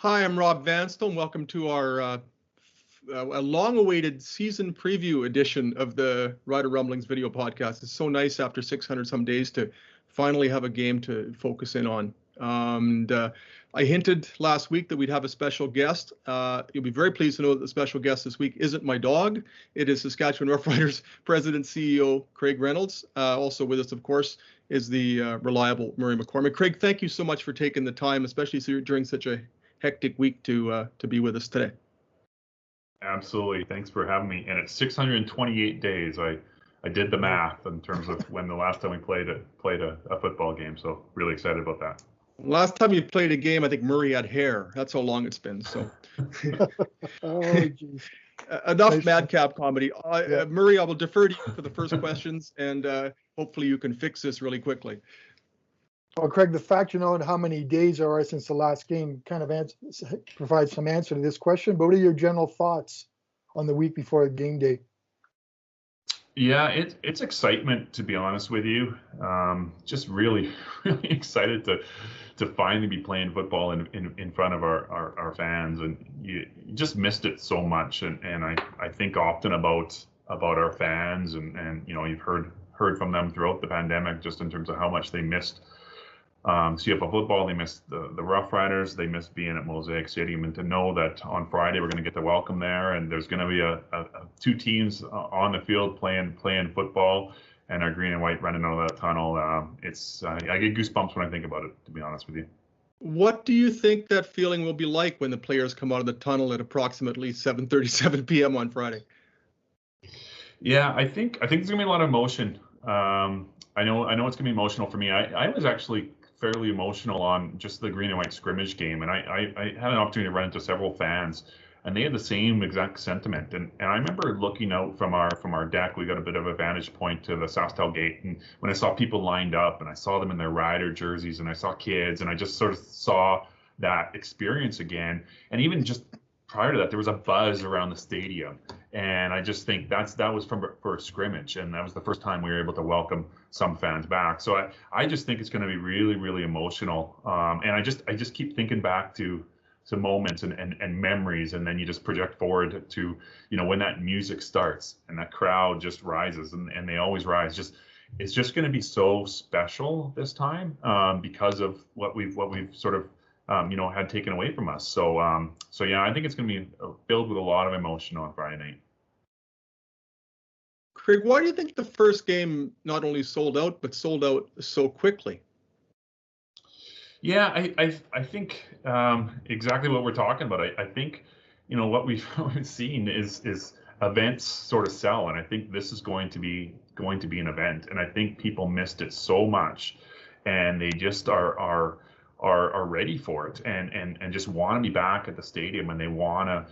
Hi, I'm Rob Vanstone. Welcome to our a long-awaited season preview edition of the Rider Rumblings video podcast. It's so nice after 600 some days to finally have a game to focus in on. I hinted last week that we'd have a special guest. You'll be very pleased to know that the special guest this week isn't my dog. It is Saskatchewan-Roughriders President CEO Craig Reynolds. Also with us, of course, is the reliable Murray McCormick. Craig, thank you so much for taking the time, especially during such a hectic week to be with us today. Absolutely. Thanks for having me. And it's 628 days. I did the math in terms of when the last time we played a football game. So really excited about that. Last time you played a game, I think Murray had hair. That's how long it's been. So enough madcap comedy. Murray, I will defer to you for the first questions, and hopefully you can fix this really quickly. Well, Craig, the fact you know how many days there are since the last game kind of provides some answer to this question. But what are your general thoughts on the week before game day? Yeah, it's excitement, to be honest with you. Just really excited to finally be playing football in front of our fans, and you just missed it so much. And I think often about our fans, and you know, you've heard from them throughout the pandemic, just in terms of how much they missed CFL football. They missed the Roughriders. They missed being at Mosaic Stadium, and to know that on Friday we're going to get to welcome there, and there's going to be a two teams on the field playing football, and our green and white running out of that tunnel. I get goosebumps when I think about it, to be honest with you. What do you think that feeling will be like when the players come out of the tunnel at approximately 7:37 p.m. on Friday? Yeah, I think there's going to be a lot of emotion. I know it's going to be emotional for me. I was actually fairly emotional on just the green and white scrimmage game, and I had an opportunity to run into several fans, and they had the same exact sentiment. And I remember looking out from our deck. We got a bit of a vantage point to the SaskTel gate, and when I saw people lined up, and I saw them in their Rider jerseys, and I saw kids, and I just sort of saw that experience again. And even just prior to that, there was a buzz around the stadium, and I just think that was for a scrimmage, and that was the first time we were able to welcome some fans back. So I just think it's going to be really, really emotional, and I just keep thinking back to some moments and memories, and then you just project forward to, you know, when that music starts and that crowd just rises, and they always rise. It's just going to be so special this time, because of what we've sort of had taken away from us. So yeah, I think it's going to be filled with a lot of emotion on Friday night. Craig, why do you think the first game not only sold out, but sold out so quickly? Yeah, I think exactly what we're talking about. I think, you know, what we've seen is events sort of sell, and I think this is going to be an event, and I think people missed it so much, and they just are ready for it, and just want to be back at the stadium, and they want to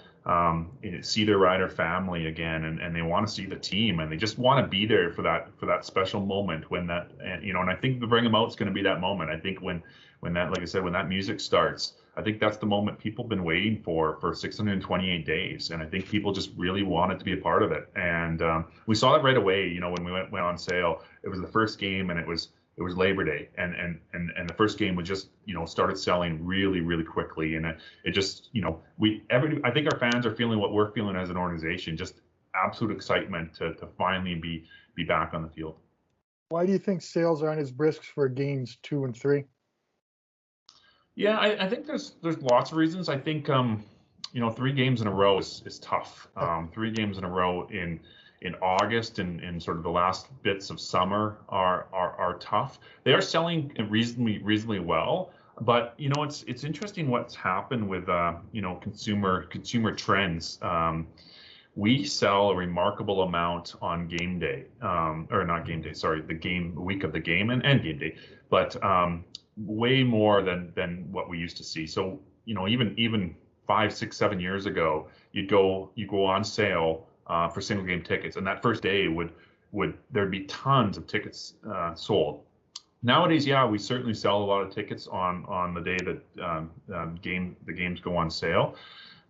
see their Rider family again, and they want to see the team, and they just want to be there for that special moment when that, and I think the bring them out is going to be that moment. I think when that, like I said, when that music starts, I think that's the moment people have been waiting for 628 days, and I think people just really wanted to be a part of it, and we saw that right away. You know, when we went on sale, it was the first game, and it was Labor Day, and the first game was just, started selling really, really quickly, and it just, I think our fans are feeling what we're feeling as an organization, just absolute excitement to finally be back on the field. Why do you think sales aren't as brisk for games 2 and 3? Yeah, I think there's lots of reasons. I think 3 games in a row is tough. 3 games in a row in August and sort of the last bits of summer are tough. They are selling reasonably well, but it's interesting what's happened with consumer trends. We sell a remarkable amount on game day, or not game day, sorry, the week of the game and game day, but way more than what we used to see. So even 5, 6, 7 years ago, you go on sale for single game tickets, and that first day there'd be tons of tickets sold. Nowadays, yeah, we certainly sell a lot of tickets on the day that the games go on sale,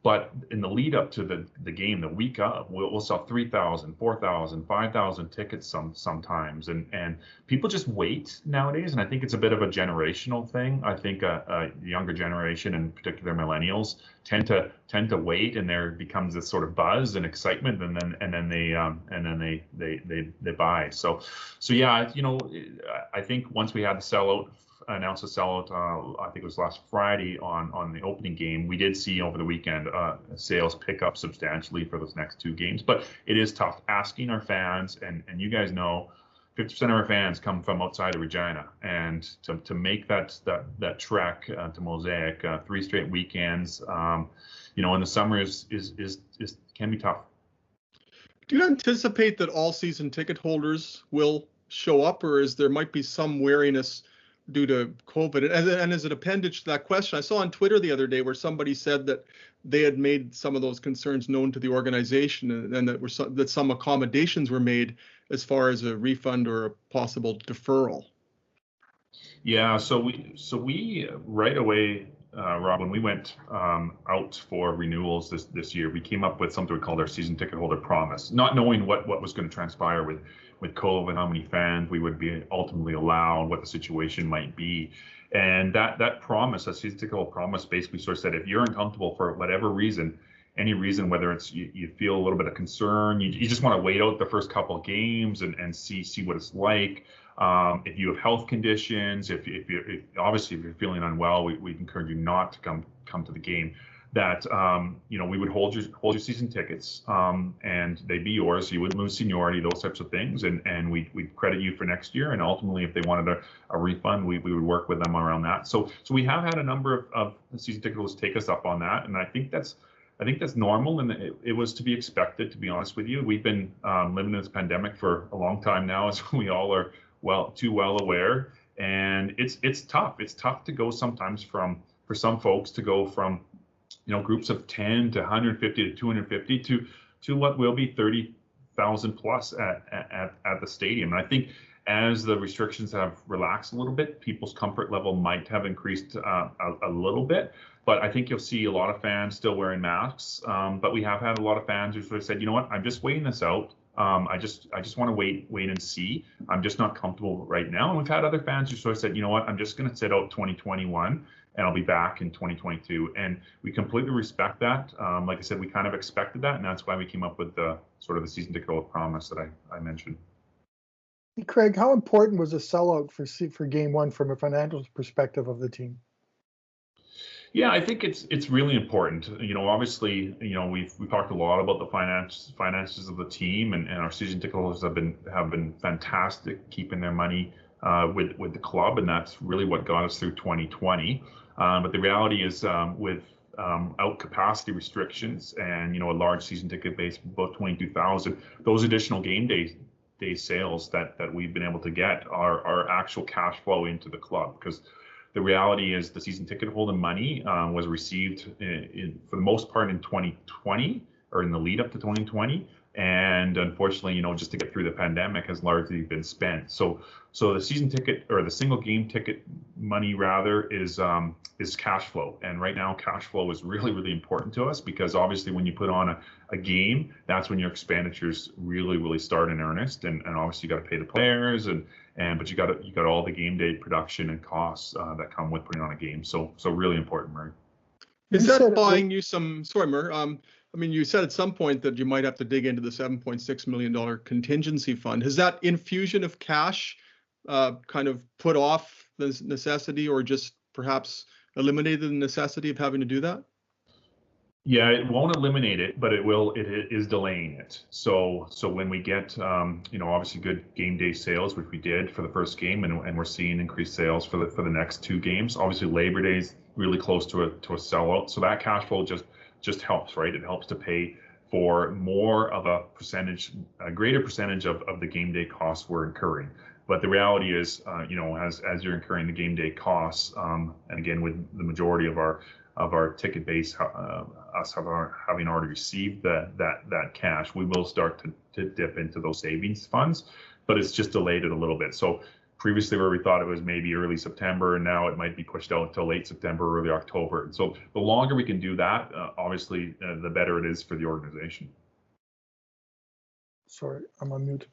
But in the lead up to the game, the week up, we'll sell 3,000, 4,000, 5,000 tickets sometimes, and people just wait nowadays. And I think it's a bit of a generational thing. I think a younger generation, in particular millennials, tend to wait, and there becomes this sort of buzz and excitement, and then they buy. So yeah, I think once we had the sellout. Announced a sellout, I think it was last Friday on the opening game. We did see over the weekend sales pick up substantially for those next two games, but it is tough asking our fans, and you guys know 50% of our fans come from outside of Regina, and to make that trek to Mosaic 3 straight weekends, in the summer is can be tough. Do you anticipate that all season ticket holders will show up, or is there might be some wariness due to COVID? And as an appendage to that question, I saw on Twitter the other day where somebody said that they had made some of those concerns known to the organization, and that some accommodations were made as far as a refund or a possible deferral. Yeah, so we right away, Rob, when we went out for renewals this year, we came up with something we called our season ticket holder promise, not knowing what was going to transpire with COVID, how many fans we would be ultimately allowed, what the situation might be. And that promise, that season ticket holder promise, basically sort of said, if you're uncomfortable for whatever reason, any reason, whether it's you feel a little bit of concern, you just want to wait out the first couple of games and see what it's like. If you have health conditions, if obviously if you're feeling unwell, we encourage you not to come to the game. That we would hold your season tickets, and they'd be yours. You wouldn't lose seniority, those types of things, and we'd credit you for next year. And ultimately, if they wanted a refund, we would work with them around that. So we have had a number of season ticket holders take us up on that, and I think that's normal, and it was to be expected. To be honest with you, we've been living in this pandemic for a long time now, as we all are too well aware. And it's tough. It's tough to go sometimes for some folks to go from groups of 10 to 150 to 250 to what will be 30,000 plus at the stadium. And I think as the restrictions have relaxed a little bit, people's comfort level might have increased a little bit. But I think you'll see a lot of fans still wearing masks. But we have had a lot of fans who sort of said, you know what, I'm just waiting this out. I just want to wait and see. I'm just not comfortable right now. And we've had other fans who sort of said, you know what, I'm just going to sit out 2021 and I'll be back in 2022. And we completely respect that. Like I said, we kind of expected that, and that's why we came up with the sort of the season ticket holder promise that I mentioned. Hey, Craig, how important was a sellout for game one from a financial perspective of the team? Yeah, I think it's really important. Obviously, we've talked a lot about the finances of the team, and our season ticket holders have been fantastic keeping their money with the club, and that's really what got us through 2020. But the reality is, with out capacity restrictions and a large season ticket base of about 22,000, those additional game day sales that we've been able to get are actual cash flow into the club, because the reality is the season ticket holder money was received for the most part in 2020 or in the lead up to 2020. And unfortunately, just to get through the pandemic has largely been spent. So the season ticket, or the single game ticket money rather, is cash flow. And right now, cash flow is really, really important to us, because obviously when you put on a game, that's when your expenditures really, really start in earnest. And obviously you got to pay the players, but you got all the game day production and costs that come with putting on a game. So really important, Murray. Is that buying you some? Sorry, Murray. I mean, you said at some point that you might have to dig into the $7.6 million contingency fund. Has that infusion of cash kind of put off the necessity, or just perhaps eliminated the necessity of having to do that? Yeah, it won't eliminate it, but it is delaying it. So when we get, obviously good game day sales, which we did for the first game, and we're seeing increased sales for the next two games. Obviously Labor Day is really close to a sellout. So that cash flow just helps, right? It helps to pay for more of a greater percentage of the game day costs we're incurring. But the reality is, as you're incurring the game day costs, and again, with the majority of our ticket base, us having already received that cash, we will start to dip into those savings funds, but it's just delayed it a little bit. So previously where we thought it was maybe early September, and now it might be pushed out until late September, early October. And so the longer we can do that, obviously, the better it is for the organization. Sorry, I'm on mute.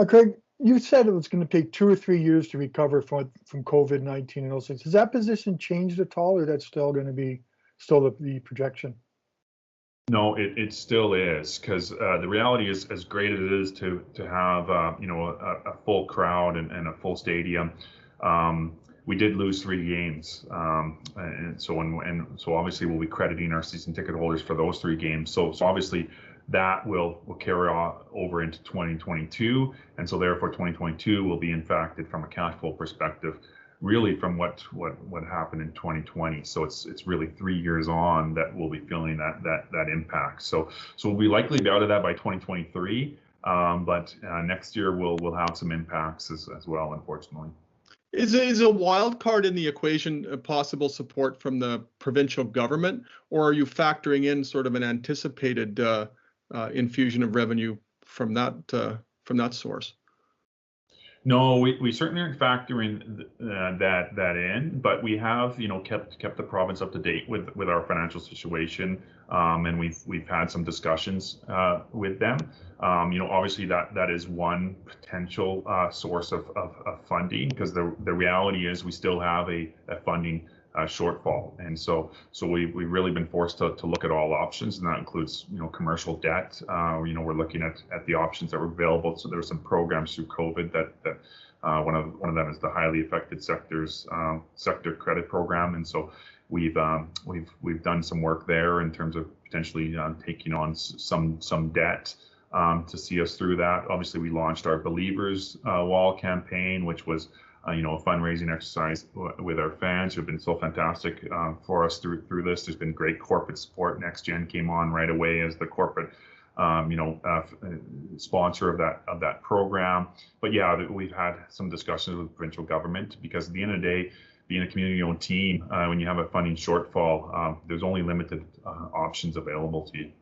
Craig, you said it was going to take 2 or 3 years to recover from COVID-19 and those things. Has that position changed at all, or that's still going to be the projection? No, it still is, because the reality is, as great as it is to have a full crowd and a full stadium, we did lose 3 games, and so obviously we'll be crediting our season ticket holders for those 3 games. So obviously that will carry on over into 2022, and so therefore 2022 will be impacted from a cash flow perspective, really from what happened in 2020. So it's really 3 years on that we'll be feeling that impact. So we'll be likely be out of that by 2023, but next year we'll have some impacts as well, unfortunately. Is a wild card in the equation a possible support from the provincial government, or are you factoring in sort of an anticipated infusion of revenue from that source? No, we certainly aren't factoring that in, but we have kept the province up to date with our financial situation, and we've had some discussions with them. Obviously that is one potential source of funding, because the reality is we still have a funding shortfall, and so we've really been forced to look at all options, and that includes commercial debt. We're looking at the options that were available. So there were some programs through COVID that one of them is the highly affected sector credit program, and so we've done some work there in terms of potentially taking on some debt to see us through that. Obviously, we launched our Believers Wall campaign, which was a fundraising exercise with our fans who have been so fantastic for us through this. There's been great corporate support. NextGen came on right away as the corporate sponsor of that program. But yeah, we've had some discussions with the provincial government, because at the end of the day, being a community-owned team, when you have a funding shortfall, there's only limited options available to you.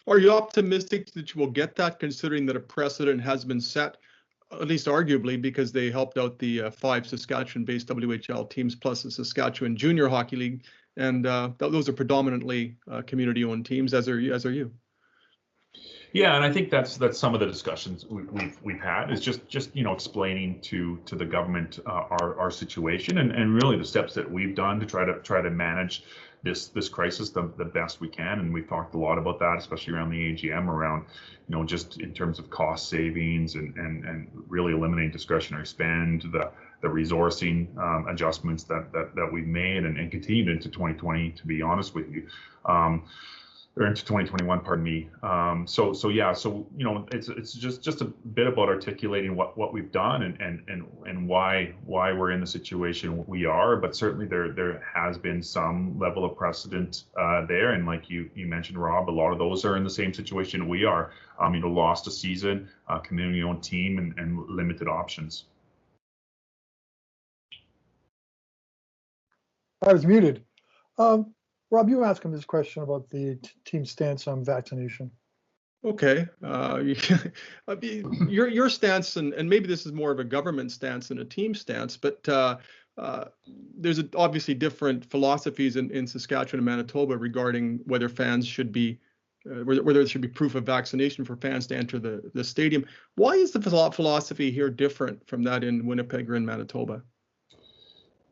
Are you optimistic that you will get that, considering that a precedent has been set, at least arguably, because they helped out the 5 Saskatchewan-based WHL teams plus the Saskatchewan Junior Hockey League, and those are predominantly community-owned teams, as are you. Yeah, and I think that's some of the discussions we've had, is just explaining to the government our situation and really the steps that we've done to try to manage this crisis the best we can. And we've talked a lot about that, especially around the AGM, around just in terms of cost savings and really eliminating discretionary spend, the resourcing adjustments that we've made and continued into 2020, to be honest with you. Or into 2021, pardon me. It's just a bit about articulating what we've done and why we're in the situation we are. But certainly there has been some level of precedent there, and like you mentioned, Rob, a lot of those are in the same situation we are. Lost a season, community-owned team, and limited options. I was muted. Rob, you were asking this question about the team's stance on vaccination. Okay. Your stance, and maybe this is more of a government stance than a team stance, but there's obviously different philosophies in Saskatchewan and Manitoba regarding whether fans should be, whether there should be proof of vaccination for fans to enter the stadium. Why is the philosophy here different from that in Winnipeg or in Manitoba?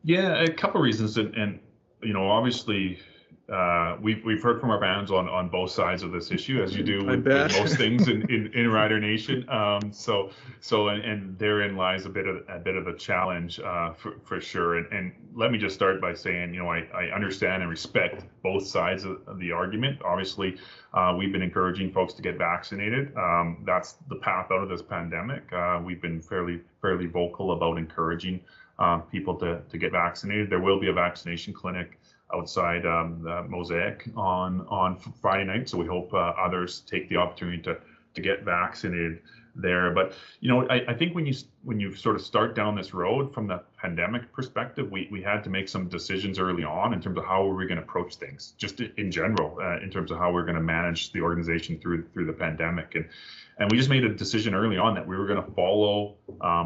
Yeah, a couple of reasons, and obviously. We've heard from our fans on both sides of this issue, as you do with most things in Rider Nation. So therein lies a bit of a challenge for sure. And let me just start by saying, I understand and respect both sides of the argument. Obviously, we've been encouraging folks to get vaccinated. That's the path out of this pandemic. We've been fairly vocal about encouraging people to get vaccinated. There will be a vaccination clinic outside the Mosaic on Friday night, so we hope others take the opportunity to get vaccinated there. But I think when you sort of start down this road from the pandemic perspective, we had to make some decisions early on in terms of how we're going to approach things, just in general, in terms of how we're going to manage the organization through the pandemic. And we just made a decision early on that we were going to follow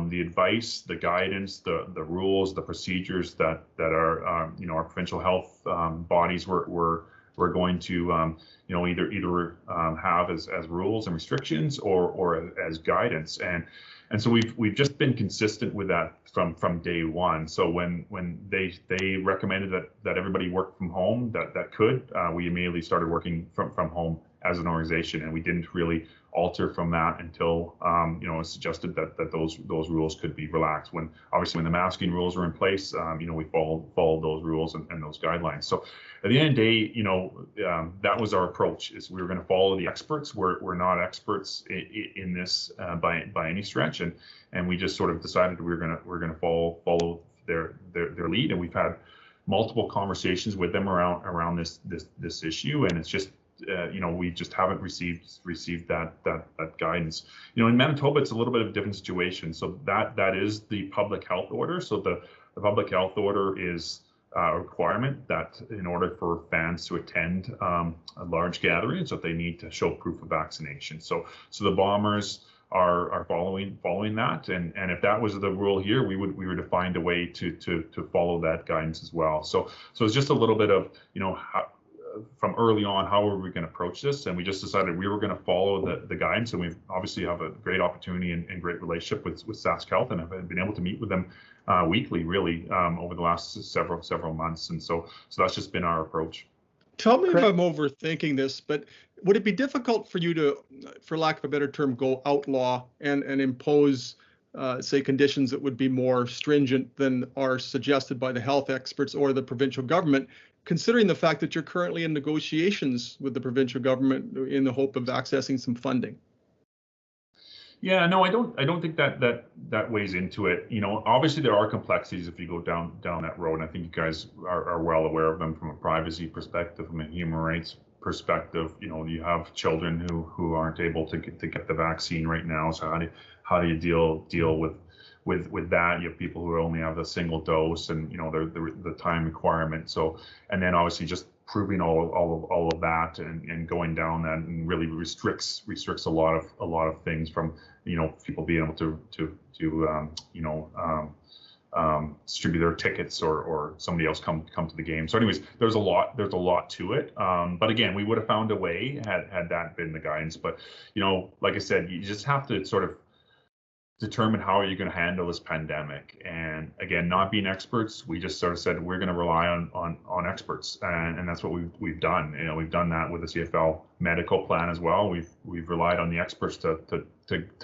the advice, the guidance, the rules, the procedures that our our provincial health bodies were going to either have as rules and restrictions or as guidance. And so we've just been consistent with that from day one. So when they recommended that everybody work from home that could, we immediately started working from home as an organization, and we didn't really alter from that until it was suggested that those rules could be relaxed. When the masking rules were in place, we followed those rules and those guidelines. So at the end of the day, that was our approach: is we were going to follow the experts. We're not experts in this by any stretch, and we just sort of decided we're going to follow their lead, and we've had multiple conversations with them around this issue, and it's just we just haven't received that guidance. In Manitoba, it's a little bit of a different situation. So that is the public health order. So the public health order is a requirement that in order for fans to attend large gatherings, that they need to show proof of vaccination. So the Bombers are following that, and if that was the rule here, we would have find a way to follow that guidance as well. So it's just a little bit of from early on, how are we going to approach this? And we just decided we were going to follow the guidance, and we obviously have a great opportunity and great relationship with Sask Health, and have been able to meet with them weekly, really, over the last several months. And so that's just been our approach. Tell me if I'm overthinking this, but would it be difficult for you to, for lack of a better term, go outlaw and impose, say, conditions that would be more stringent than are suggested by the health experts or the provincial government, considering the fact that you're currently in negotiations with the provincial government in the hope of accessing some funding? Yeah, no, I don't think that weighs into it. Obviously there are complexities if you go down that road, and I think you guys are well aware of them from a privacy perspective, from a human rights perspective. You have children who aren't able to get the vaccine right now. So how do you deal with that? You have people who only have a single dose, and the time requirement. So, and then obviously just proving all of that and going down that, and really restricts a lot of things, from people being able to distribute their tickets or somebody else come to the game. So anyways, there's a lot to it. But again, we would have found a way had that been the guidance. But like I said, you just have to sort of determine how are you going to handle this pandemic. And again, not being experts, we just sort of said we're going to rely on experts, and that's what we've done. We've done that with the CFL medical plan as well. We've relied on the experts to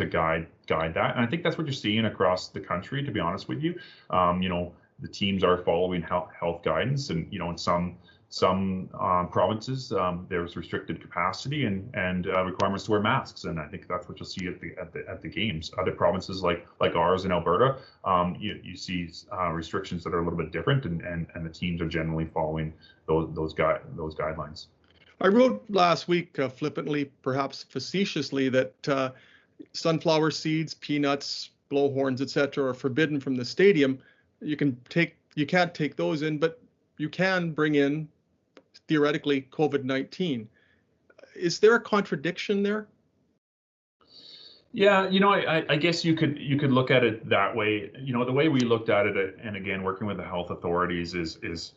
guide that, and I think that's what you're seeing across the country, to be honest with you. The teams are following health guidance, and in some provinces, there's restricted capacity and requirements to wear masks, and I think that's what you'll see at the games. Other provinces like ours in Alberta, you see restrictions that are a little bit different, and the teams are generally following those guidelines. I wrote last week, flippantly, perhaps facetiously, that sunflower seeds, peanuts, blowhorns, etc., are forbidden from the stadium. You can't take those in, but you can bring in, theoretically, COVID-19. Is there a contradiction there? Yeah, I guess you could look at it that way. The way we looked at it, and again, working with the health authorities, is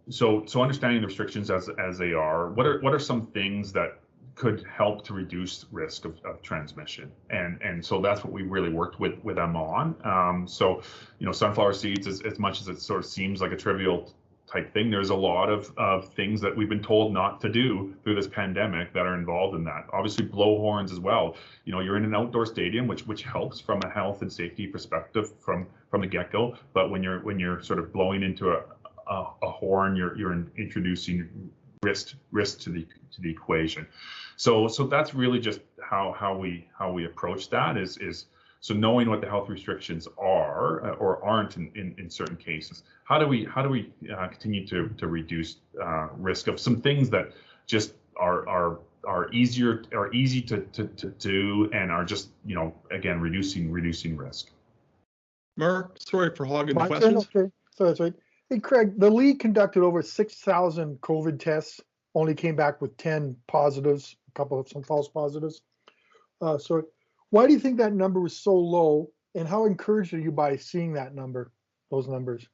so understanding the restrictions as they are. What are some things that could help to reduce risk of transmission, and so that's what we really worked with them on. So sunflower seeds, as much as it sort of seems like a trivial type thing, there's a lot of things that we've been told not to do through this pandemic that are involved in that. Obviously blowhorns as well. You're in an outdoor stadium, which helps from a health and safety perspective from the get-go, but when you're sort of blowing into a horn, you're introducing risk to the equation. So that's really just how we approach that, is so knowing what the health restrictions are or aren't in certain cases. How do we continue to reduce risk of some things that just are easy to do and are just, again, reducing risk. Mark, sorry for hogging the My turn? questions. Okay, so that's right. Hey, Craig, the league conducted over 6,000 COVID tests, only came back with 10 positives, a couple of some false positives. So why do you think that number was so low, and how encouraged are you by seeing those numbers?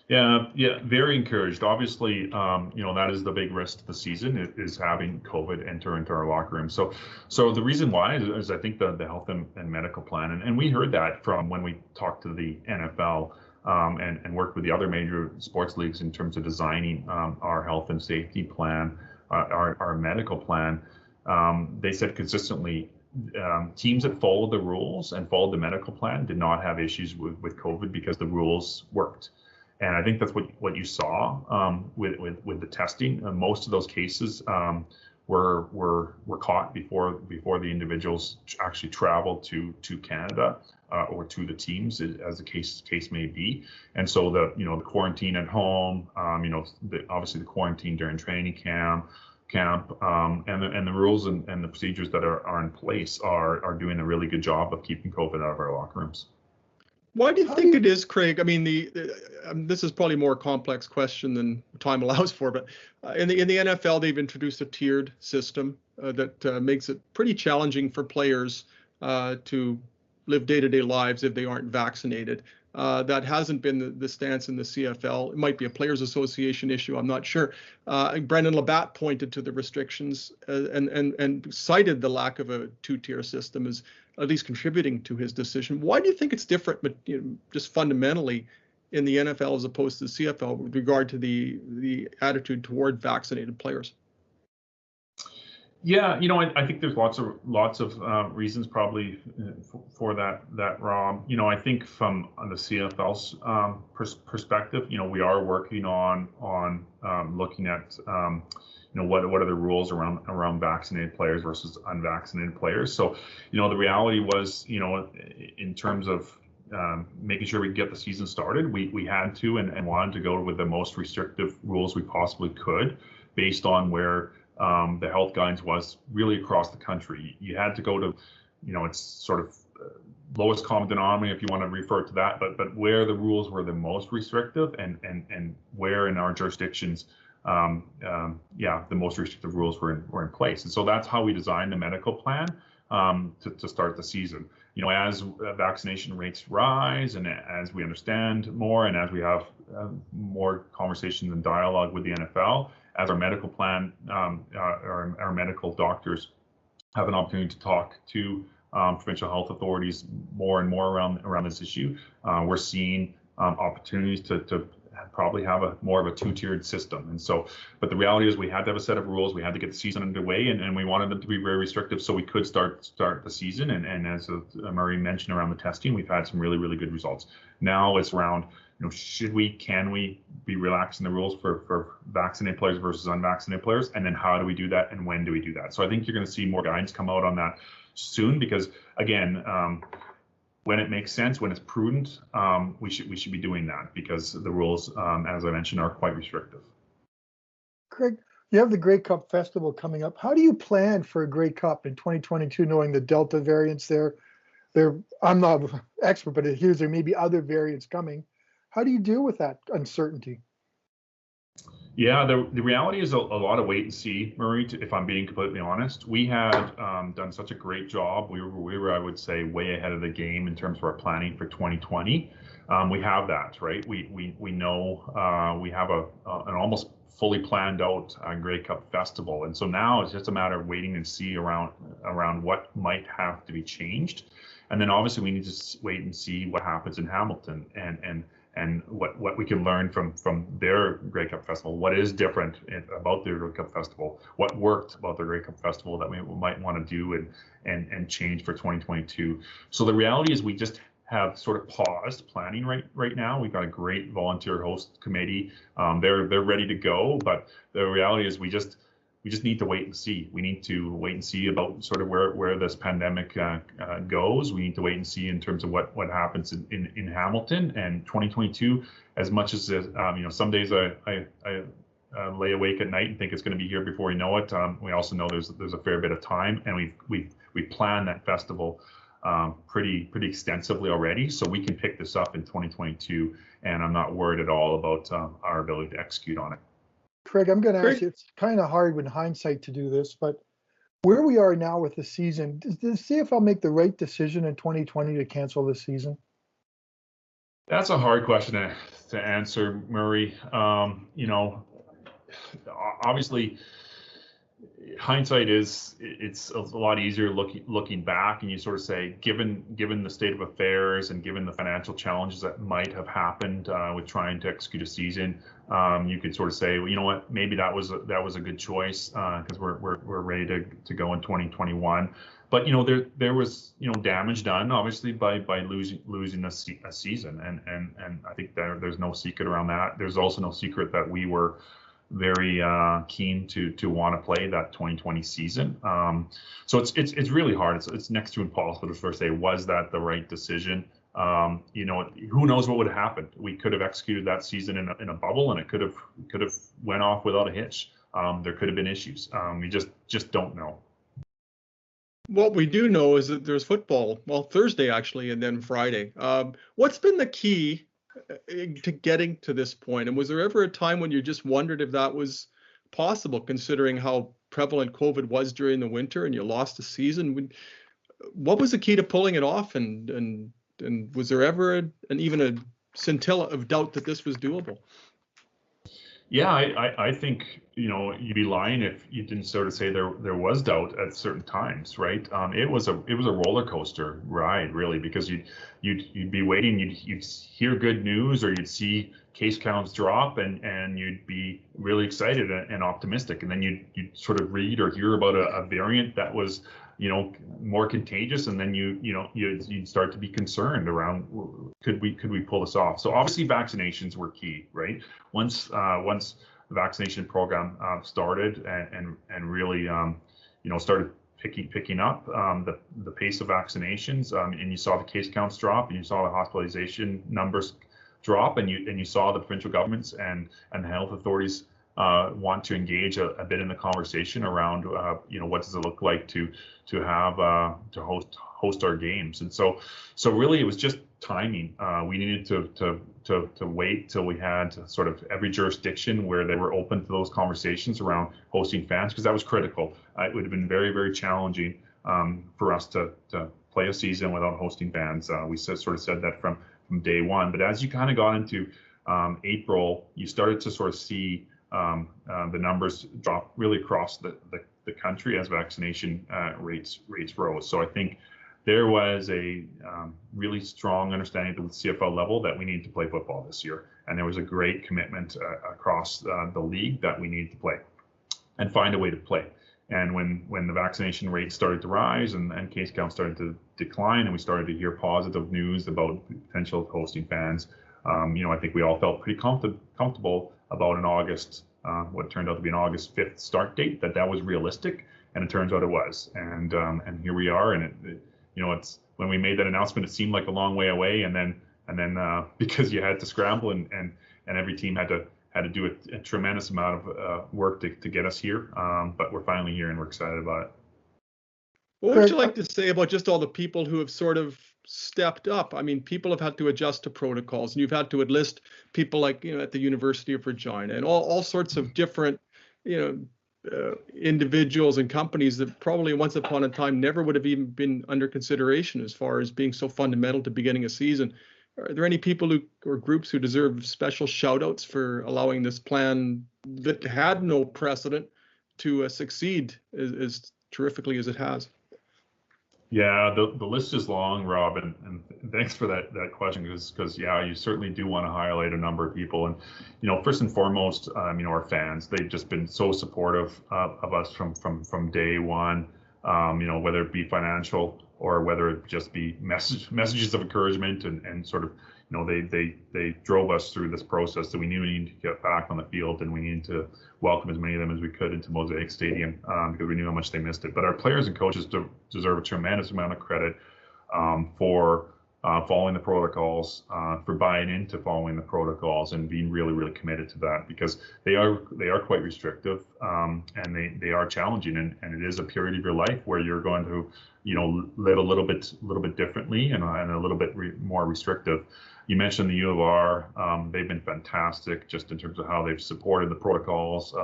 Yeah, very encouraged. Obviously, that is the big risk to the season is having COVID enter into our locker room. So the reason why is I think the health and medical plan, and we heard that from when we talked to the NFL and worked with the other major sports leagues in terms of designing our health and safety plan, our medical plan. They said consistently teams that followed the rules and followed the medical plan did not have issues with COVID because the rules worked. And I think that's what you saw with the testing. Most of those cases were caught before the individuals actually traveled to Canada or to the teams, as the case may be. And so the quarantine at home, obviously the quarantine during training camp, and the rules and the procedures that are in place are doing a really good job of keeping COVID out of our locker rooms. Why do you think it is, Craig? I mean, this is probably a more complex question than time allows for, but in the NFL, they've introduced a tiered system that makes it pretty challenging for players to live day-to-day lives if they aren't vaccinated. That hasn't been the stance in the CFL. It might be a players' association issue. I'm not sure. Brendan Labatt pointed to the restrictions and cited the lack of a two-tier system as at least contributing to his decision. Why do you think it's different, but just fundamentally in the NFL as opposed to the CFL with regard to the attitude toward vaccinated players? Yeah, I think there's lots of reasons probably for that, Rob. I think from the CFL's perspective, we are working on looking at what are the rules around vaccinated players versus unvaccinated players. So the reality was in terms of making sure we get the season started, we had to and wanted to go with the most restrictive rules we possibly could based on where the health guidance was really across the country. You had to go to, it's sort of lowest common denominator if you want to refer to that, but where the rules were the most restrictive and where in our jurisdictions, the most restrictive rules were in place. And so that's how we designed the medical plan to start the season. As vaccination rates rise and as we understand more and as we have more conversations and dialogue with the NFL, as our medical plan, our medical doctors have an opportunity to talk to provincial health authorities more and more around this issue, we're seeing opportunities to probably have more of a two-tiered system. And so, but the reality is we had to have a set of rules. We had to get the season underway, and we wanted them to be very restrictive so we could start the season. And as Murray mentioned around the testing, we've had some really, really good results. Now it's around, can we be relaxing the rules for vaccinated players versus unvaccinated players? And then how do we do that? And when do we do that? So I think you're going to see more guidance come out on that soon because, again, when it makes sense, when it's prudent, we should be doing that because the rules, as I mentioned, are quite restrictive. Craig, you have the Grey Cup Festival coming up. How do you plan for a Grey Cup in 2022, knowing the Delta variants there? I'm not an expert, but it hears there may be other variants coming. How do you deal with that uncertainty? Yeah, the reality is a lot of wait and see, Murray, if I'm being completely honest. We had done such a great job. We were, I would say, way ahead of the game in terms of our planning for 2020. We have that, right? We know we have an almost fully planned out Grey Cup Festival. And so now it's just a matter of waiting and see around what might have to be changed. And then obviously we need to wait and see what happens in Hamilton and what we can learn from their Grey Cup Festival. What is different about their Grey Cup Festival? What worked about their Grey Cup Festival that we might want to do and change for 2022? So the reality is we just have sort of paused planning right now. We've got a great volunteer host committee. They're ready to go, but the reality is we just need to wait and see. We need to wait and see about sort of where this pandemic goes. We need to wait and see in terms of what happens in Hamilton and 2022. As much as some days I lay awake at night and think it's going to be here before we know it. We also know there's a fair bit of time, and we plan that festival pretty extensively already, so we can pick this up in 2022, and I'm not worried at all about our ability to execute on it. Craig, I'm going to ask you, it's kind of hard with hindsight to do this, but where we are now with the season, does the CFL make the right decision in 2020 to cancel this season? That's a hard question to answer, Murray. Obviously, hindsight it's a lot easier looking back, and you sort of say, given the state of affairs and given the financial challenges that might have happened with trying to execute a season, you could sort of say, well, you know what, maybe that was a good choice because we're ready to go in 2021. But there was damage done obviously by losing a season, and I think there's no secret around that. There's also no secret that we were very keen to want to play that 2020 season. So it's really hard. It's next to impossible to sort of say, was that the right decision? Who knows what would have happened? We could have executed that season in a bubble, and it could have went off without a hitch. There could have been issues. We just don't know. What we do know is that there's football, well, Thursday actually, and then Friday. What's been the key to getting to this point? And was there ever a time when you just wondered if that was possible, considering how prevalent COVID was during the winter and you lost the season? What was the key to pulling it off? And was there ever even a scintilla of doubt that this was doable? Yeah, I think you'd be lying if you didn't sort of say there was doubt at certain times, right? It was a roller coaster ride, really, because you'd be waiting, you'd hear good news, or you'd see case counts drop, and you'd be really excited and optimistic, and then you'd sort of read or hear about a variant that was more contagious, and then you'd start to be concerned around, could we pull this off? So obviously vaccinations were key, right? Once the vaccination program started and really started picking up the pace of vaccinations, and you saw the case counts drop, and you saw the hospitalization numbers drop, and you saw the provincial governments and the health authorities want to engage a bit in the conversation around what does it look like to host our games. And so really it was just timing. We needed to wait till we had sort of every jurisdiction where they were open to those conversations around hosting fans, because that was critical. It would have been very, very challenging for us to play a season without hosting fans. We sort of said that from day one. But as you kind of got into April, you started to sort of see the numbers drop really across the country as vaccination rates rose. So I think there was a really strong understanding at the CFL level that we need to play football this year, and there was a great commitment across the league that we need to play and find a way to play. And when the vaccination rates started to rise and case counts started to decline, and we started to hear positive news about potential of hosting fans, I think we all felt pretty comfortable about an August, what turned out to be an August 5th start date, that was realistic, and it turns out it was. And here we are, and it's when we made that announcement, it seemed like a long way away, and then because you had to scramble and every team had to do a tremendous amount of work to get us here, but we're finally here and we're excited about it. What would you like to say about just all the people who have sort of stepped up? I mean, people have had to adjust to protocols, and you've had to enlist people like at the University of Regina and all sorts of different individuals and companies that probably once upon a time never would have even been under consideration as far as being so fundamental to beginning a season. Are there any people or groups who deserve special shout outs for allowing this plan that had no precedent to succeed as terrifically as it has? Yeah, the list is long, Rob, and thanks for that question, because you certainly do want to highlight a number of people. And first and foremost, our fans, they've just been so supportive of us from day one, whether it be financial or whether it just be messages of encouragement and sort of they drove us through this process that we knew we needed to get back on the field, and we needed to welcome as many of them as we could into Mosaic Stadium because we knew how much they missed it. But our players and coaches deserve a tremendous amount of credit for following the protocols, for buying into following the protocols and being really, really committed to that, because they are quite restrictive, and they are challenging, and it is a period of your life where you're going to, live a little bit differently and a little bit more restrictive. You mentioned the U of R. They've been fantastic just in terms of how they've supported the protocols.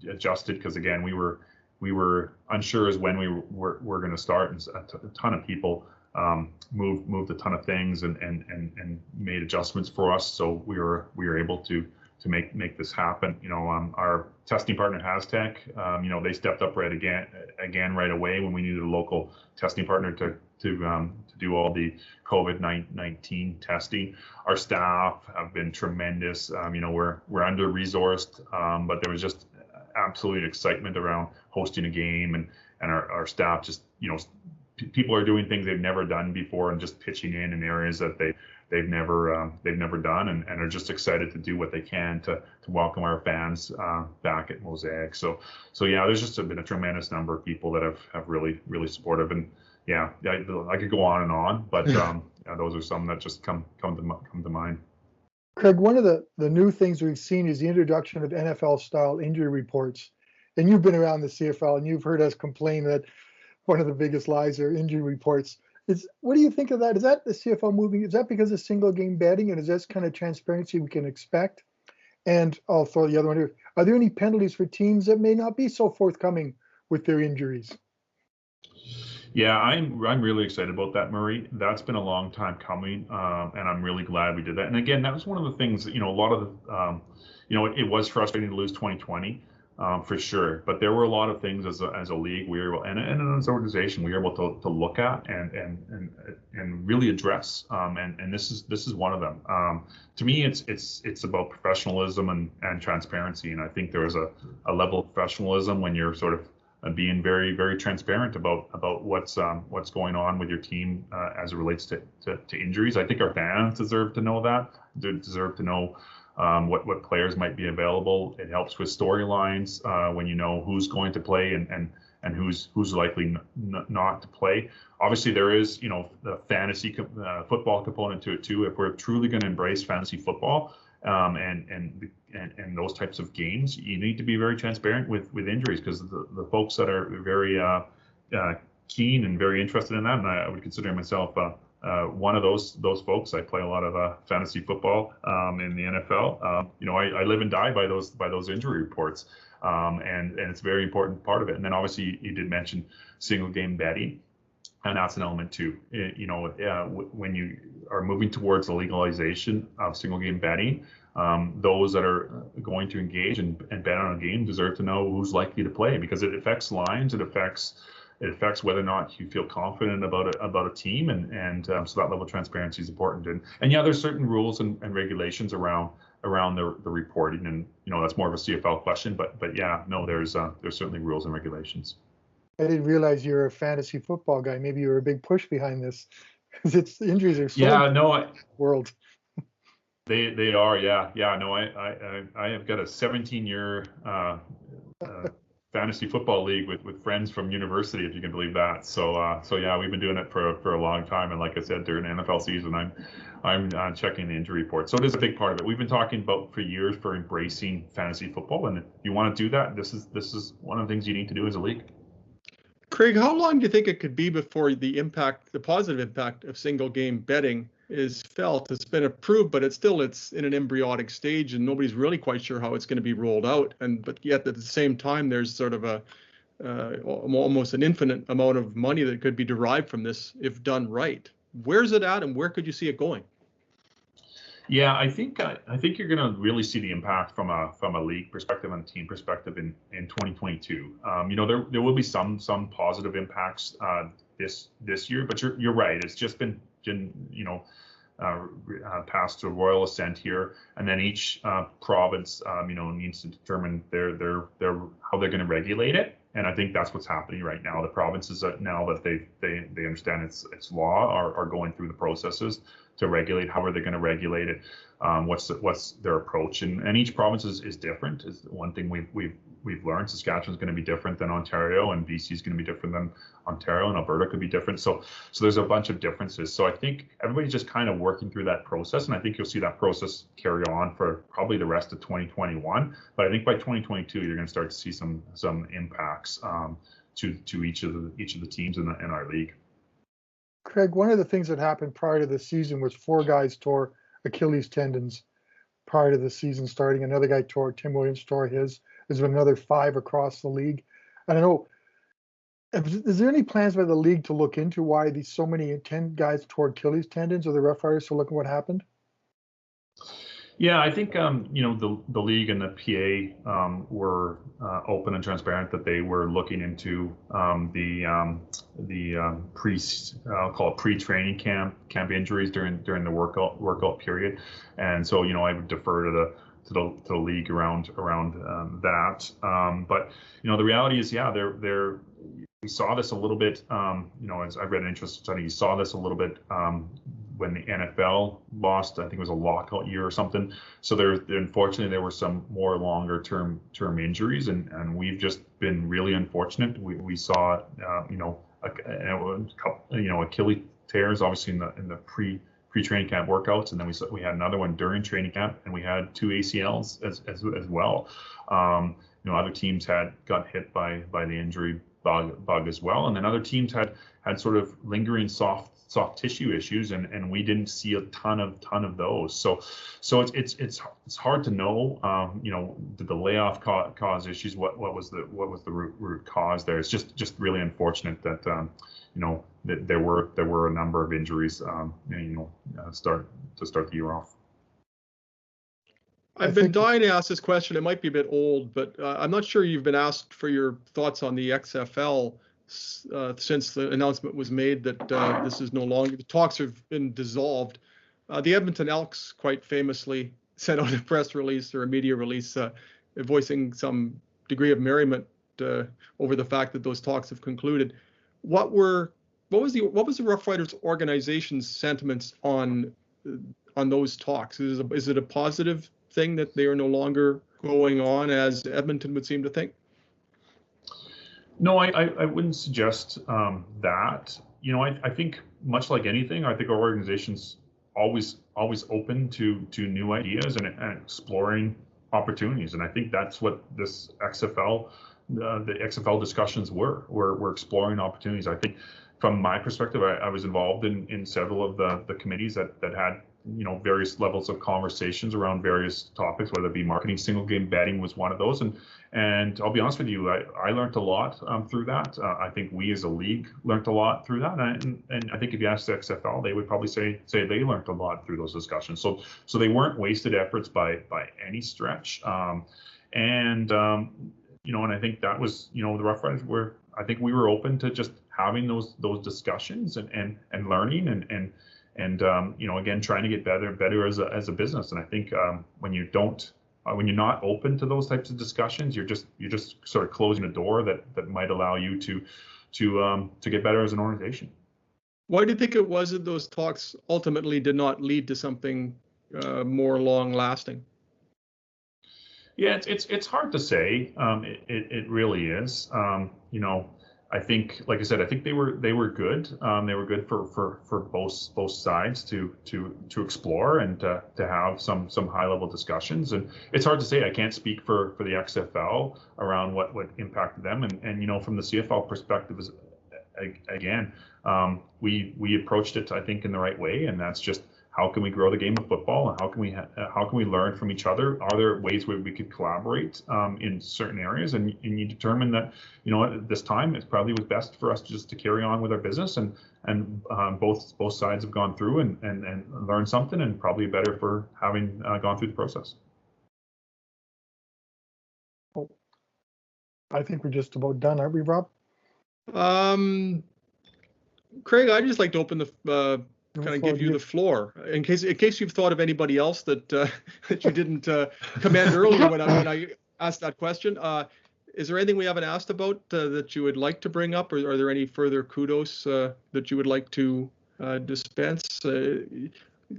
Adjusted, because again, we were unsure as when we were going to start, and a ton of people moved a ton of things and made adjustments for us, so we were able to make this happen. Our testing partner Haztech, they stepped up right away when we needed a local testing partner to do all the COVID-19 testing. Our staff have been tremendous. We're under resourced, but there was just absolute excitement around hosting a game, and our staff just, people are doing things they've never done before and just pitching in areas that they've never done, and are just excited to do what they can to welcome our fans back at Mosaic. So yeah, there's just been a tremendous number of people that have really supportive, and yeah, I could go on and on, but those are some that just come to mind. Craig, one of the new things we've seen is the introduction of NFL-style injury reports. And you've been around the CFL, and you've heard us complain that one of the biggest lies are injury reports. What do you think of that? Is that the CFL moving? Is that because of single game betting, and is that kind of transparency we can expect? And I'll throw the other one here. Are there any penalties for teams that may not be so forthcoming with their injuries? Yeah, I'm really excited about that, Murray. That's been a long time coming, and I'm really glad we did that. And again, that was one of the things that, a lot of the, it was frustrating to lose 2020, for sure. But there were a lot of things as a league we were able, and as an organization, we were able to look at and really address. And this is one of them. To me, it's about professionalism and transparency. And I think there is a level of professionalism when you're sort of being very, very transparent about what's going on with your team as it relates to injuries. I think our fans deserve to know that. They deserve to know what players might be available. It helps with storylines when you know who's going to play and who's likely not to play. Obviously, there is the fantasy football component to it too. If we're truly going to embrace fantasy football, and those types of games, you need to be very transparent with injuries, because the folks that are very keen and very interested in that, and I would consider myself one of those folks. I play a lot of fantasy football in the NFL. I live and die by those injury reports, and it's a very important part of it. And then obviously you did mention single game betting, and that's an element too. When you are moving towards the legalization of single game betting, those that are going to engage and bet on a game deserve to know who's likely to play, because it affects lines, it affects whether or not you feel confident about a team, and so that level of transparency is important. And yeah, there's certain rules and regulations around the reporting, and that's more of a CFL question, but yeah, no, there's certainly rules and regulations. I didn't realize you're a fantasy football guy. Maybe you're a big push behind this, because injuries are so world. They are, yeah. No, I have got a 17-year fantasy football league with friends from university, if you can believe that. So yeah, we've been doing it for a long time. And like I said, during the NFL season, I'm checking the injury report. So it is a big part of it. We've been talking about for years for embracing fantasy football, and if you want to do that, this is one of the things you need to do as a league. Craig, how long do you think it could be before the positive impact of single game betting is felt? It's been approved, but it's in an embryonic stage, and nobody's really quite sure how it's going to be rolled out. But yet at the same time, there's sort of almost an infinite amount of money that could be derived from this if done right. Where's it at, and where could you see it going? Yeah, I think you're going to really see the impact from a league perspective and a team perspective in 2022. There will be some positive impacts this year, but you're right. It's just been passed to royal assent here, and then each province needs to determine their how they're going to regulate it. And I think that's what's happening right now. The provinces now that they understand its law are going through the processes to regulate. How are they going to regulate it? What's their approach? And each province is different. Is one thing we've we've learned. Saskatchewan's going to be different than Ontario, and BC is going to be different than Ontario, and Alberta could be different. So there's a bunch of differences. So I think everybody's just kind of working through that process, and I think you'll see that process carry on for probably the rest of 2021. But I think by 2022, you're going to start to see some impacts to each of the teams in our league. Craig, one of the things that happened prior to the season was 4 guys tore Achilles tendons prior to the season starting. Another guy Tim Williams tore his. There's been another 5 across the league. I don't know, is there any plans by the league to look into why so many 10 guys tore Achilles tendons, or the Rough Riders to look at what happened? Yeah, I think the league and the PA were open and transparent that they were looking into I'll call it pre-training camp injuries during the workout period, and so I would defer to the league around that. But the reality is, we saw this a little bit. As I read an interesting study, you saw this a little bit when the NFL lost. I think it was a lockout year or something. So unfortunately there were some more longer term injuries, and we've just been really unfortunate. We saw Achilles tears obviously in the pre-training camp workouts, and then we had another one during training camp, and we had 2 ACLs as well. Other teams got hit by the injury bug as well, and then other teams had sort of lingering soft tissue issues, and we didn't see a ton of those. So it's hard to know. Did the layoff cause issues? What was the root cause there? It's just really unfortunate that that there were a number of injuries. Start the year off. I've been dying to ask this question. It might be a bit old, but I'm not sure you've been asked for your thoughts on the XFL since the announcement was made that this is no longer, the talks have been dissolved. The Edmonton Elks quite famously sent out a press release or a media release voicing some degree of merriment over the fact that those talks have concluded. What was the Rough Riders organization's sentiments on those talks? Is it a positive thing that they are no longer going on, as Edmonton would seem to think? No, I wouldn't suggest that. I think much like anything, I think our organization's always open to new ideas and exploring opportunities, and I think that's what this XFL, the XFL discussions were. We're exploring opportunities. I think from my perspective, I was involved in several of the committees that had various levels of conversations around various topics, whether it be marketing. Single game betting was one of those, and I'll be honest with you, I learned a lot through that. I think we as a league learned a lot through that, and I think if you ask the XFL, they would probably say they learned a lot through those discussions. So they weren't wasted efforts by any stretch, and I think that was the Rough Riders were. I think we were open to just having those discussions and learning and again, trying to get better as a business. And I think when you're not open to those types of discussions, you're just sort of closing a door that might allow you to get better as an organization. Why do you think it was that those talks ultimately did not lead to something more long lasting? Yeah, it's hard to say. It really is. I think, like I said, I think they were good. They were good for both sides to explore and to have some high level discussions. And it's hard to say. I can't speak for the XFL around what impacted them. And from the CFL perspective, again, we approached it, I think, in the right way, and that's just, how can we grow the game of football, and how can we learn from each other? Are there ways where we could collaborate in certain areas? And you determine that at this time it probably was best for us just to carry on with our business, and both sides have gone through and learned something, and probably better for having gone through the process. I think we're just about done, aren't we, Rob? Craig, I'd just like to open the kind of give you the floor in case you've thought of anybody else that that you didn't commend earlier when I asked that question. Is there anything we haven't asked about that you would like to bring up, or are there any further kudos that you would like to dispense?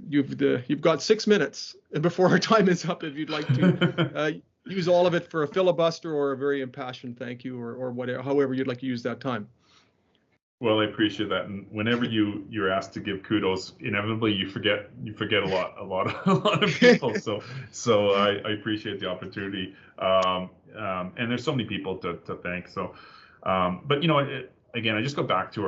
You've got 6 minutes before our time is up. If you'd like to, use all of it for a filibuster or a very impassioned thank you or whatever, however you'd like to use that time. Well, I appreciate that. And whenever you're asked to give kudos, inevitably you forget a lot of people. So I appreciate the opportunity. And there's so many people to thank. So, but again, I just go back to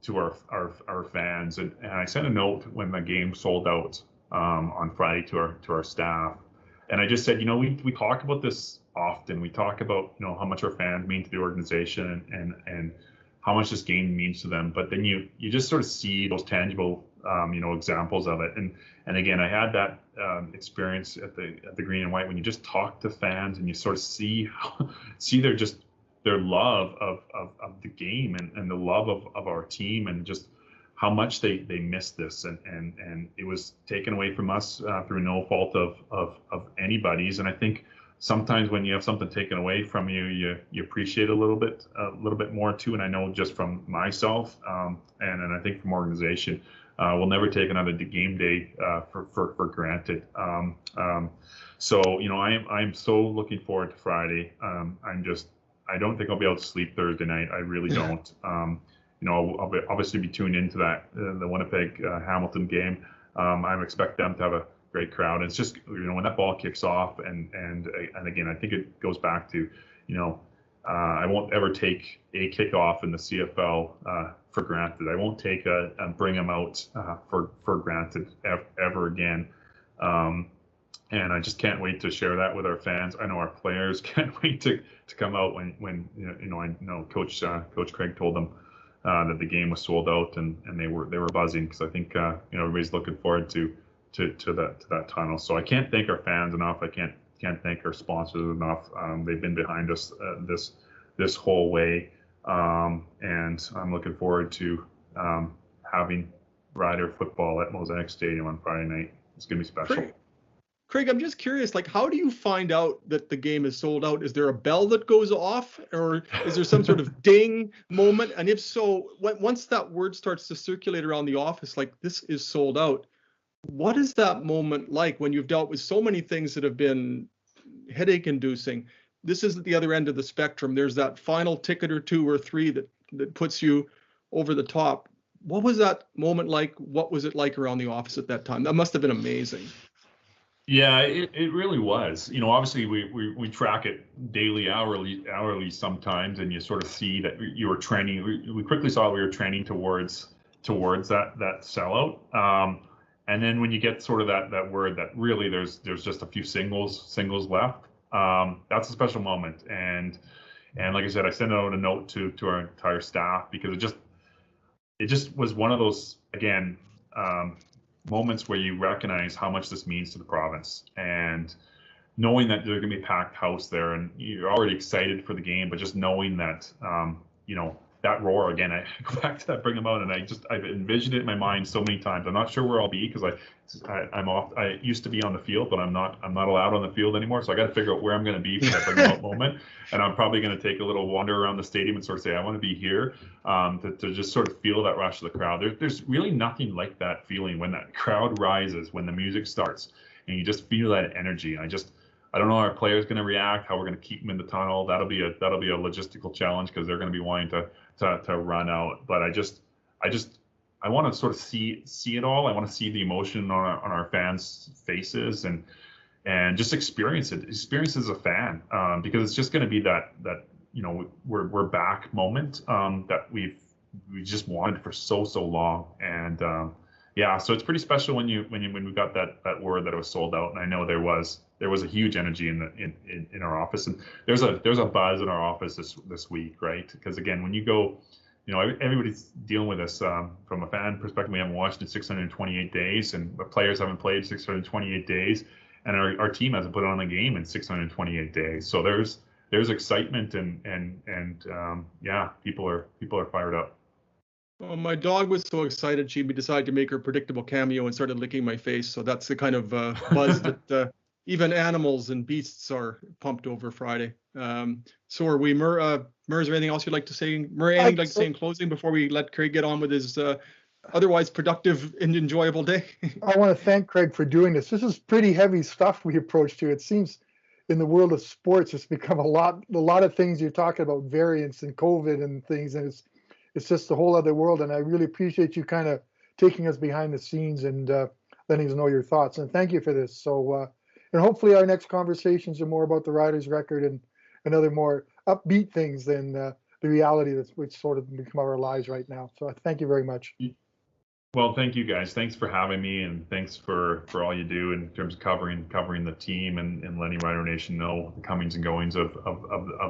our fans, and I sent a note when the game sold out on Friday to our staff, and I just said, we talk about this often. We talk about how much our fans mean to the organization and how much this game means to them, but then you just sort of see those tangible examples of it. And again, I had that experience at the Green and White when you just talk to fans and you sort of see their love of the game and the love of our team and just how much they miss this, and it was taken away from us through no fault of anybody's. And I think sometimes when you have something taken away from you, you appreciate a little bit more too. And I know just from myself, and I think from organization, we'll never take another game day for granted. So I'm so looking forward to Friday. I don't think I'll be able to sleep Thursday night. I really don't. I'll obviously be tuned into the Winnipeg Hamilton game. I expect them to have a great crowd. And it's just when that ball kicks off, and again, I think it goes back to I won't ever take a kickoff in the CFL for granted. I won't take and bring them out for granted ever again. And I just can't wait to share that with our fans. I know our players can't wait to come out when I know Coach Craig told them that the game was sold out, and they were buzzing, because I think everybody's looking forward to that tunnel. So I can't thank our fans enough. I can't thank our sponsors enough. They've been behind us this whole way, and I'm looking forward to having Rider football at Mosaic Stadium on Friday night. It's gonna be special. Craig, I'm just curious, how do you find out that the game is sold out? Is there a bell that goes off, or is there some sort of ding moment? And if so, once that word starts to circulate around the office, this is sold out, what is that moment like when you've dealt with so many things that have been headache inducing? This is at the other end of the spectrum. There's that final ticket or two or three that puts you over the top. What was that moment like? What was it like around the office at that time? That must have been amazing. Yeah, it really was. Obviously we track it daily, hourly sometimes, and you sort of see that you were training. We quickly saw we were training towards that sellout. And then when you get sort of that word that really there's just a few singles left, that's a special moment. And like I said, I sent out a note to our entire staff, because it just was one of those, again, moments where you recognize how much this means to the province, and knowing that there's going to be a packed house there, and you're already excited for the game, but just knowing that that roar again, I go back to that, bring them out, and I've envisioned it in my mind so many times. I'm not sure where I'll be, because I'm off. I used to be on the field, but I'm not allowed on the field anymore. So I got to figure out where I'm going to be for that bring them out moment. And I'm probably going to take a little wander around the stadium and sort of say, I want to be here, to just sort of feel that rush of the crowd. There's really nothing like that feeling when that crowd rises, when the music starts, and you just feel that energy. And I don't know how our players going to react, how we're going to keep them in the tunnel. That'll be a logistical challenge, because they're going to be wanting to run out. But I want to sort of see it all. I want to see the emotion on our fans' faces, and just experience it as a fan, because it's just going to be that we're back moment that we just wanted for so long. And so it's pretty special when we got that word that it was sold out. And I know there was a huge energy in our office, and there's a buzz in our office this week, right? Because again, when you go, everybody's dealing with this from a fan perspective. We haven't watched in 628 days, and the players haven't played 628 days, and our team hasn't put on a game in 628 days. So there's excitement, and people are fired up. Well, my dog was so excited she decided to make her predictable cameo and started licking my face. So that's the kind of buzz that even animals and beasts are pumped over Friday. So are we. Mur, is there anything else you'd like to say? Mur, anything you'd like to say in closing before we let Craig get on with his otherwise productive and enjoyable day? I want to thank Craig for doing this. This is pretty heavy stuff we approached here. It seems in the world of sports, it's become a lot of things you're talking about, variants and COVID and things, and it's just a whole other world. And I really appreciate you kind of taking us behind the scenes and letting us know your thoughts. And thank you for this. So, and hopefully our next conversations are more about the Riders' record and other more upbeat things than the reality which sort of become our lives right now. So thank you very much. Well, thank you guys. Thanks for having me, and thanks for all you do in terms of covering the team and letting Rider Nation know the comings and goings of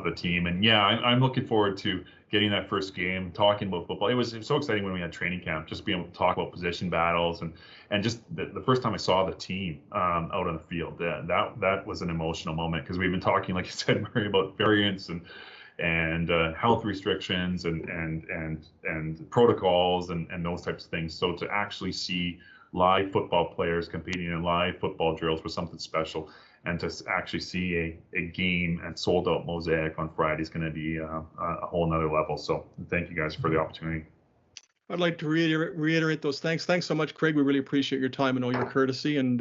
the team. And yeah, I'm looking forward to getting that first game, talking about football. It was so exciting when we had training camp, just being able to talk about position battles and just the first time I saw the team out on the field. That was an emotional moment, because we've been talking, like you said, Murray, about variants and health restrictions and protocols and those types of things. So to actually see live football players competing in live football drills was something special. And to actually see a game and sold out Mosaic on Friday is going to be a whole nother level. So thank you guys for the opportunity. I'd like to reiterate those thanks. Thanks so much, Craig. We really appreciate your time and all your courtesy. And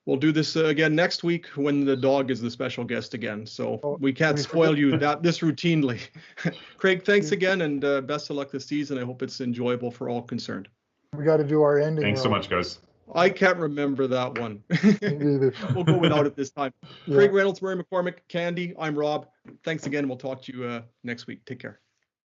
we'll do this again next week when the dog is the special guest again. So we can't spoil you this routinely. Craig, thanks again, and best of luck this season. I hope it's enjoyable for all concerned. We got to do our ending. Thanks so much, guys. I can't remember that one. We'll go without it this time. Yeah. Craig Reynolds, Murray McCormick, Candy, I'm Rob. Thanks again. We'll talk to you next week. Take care.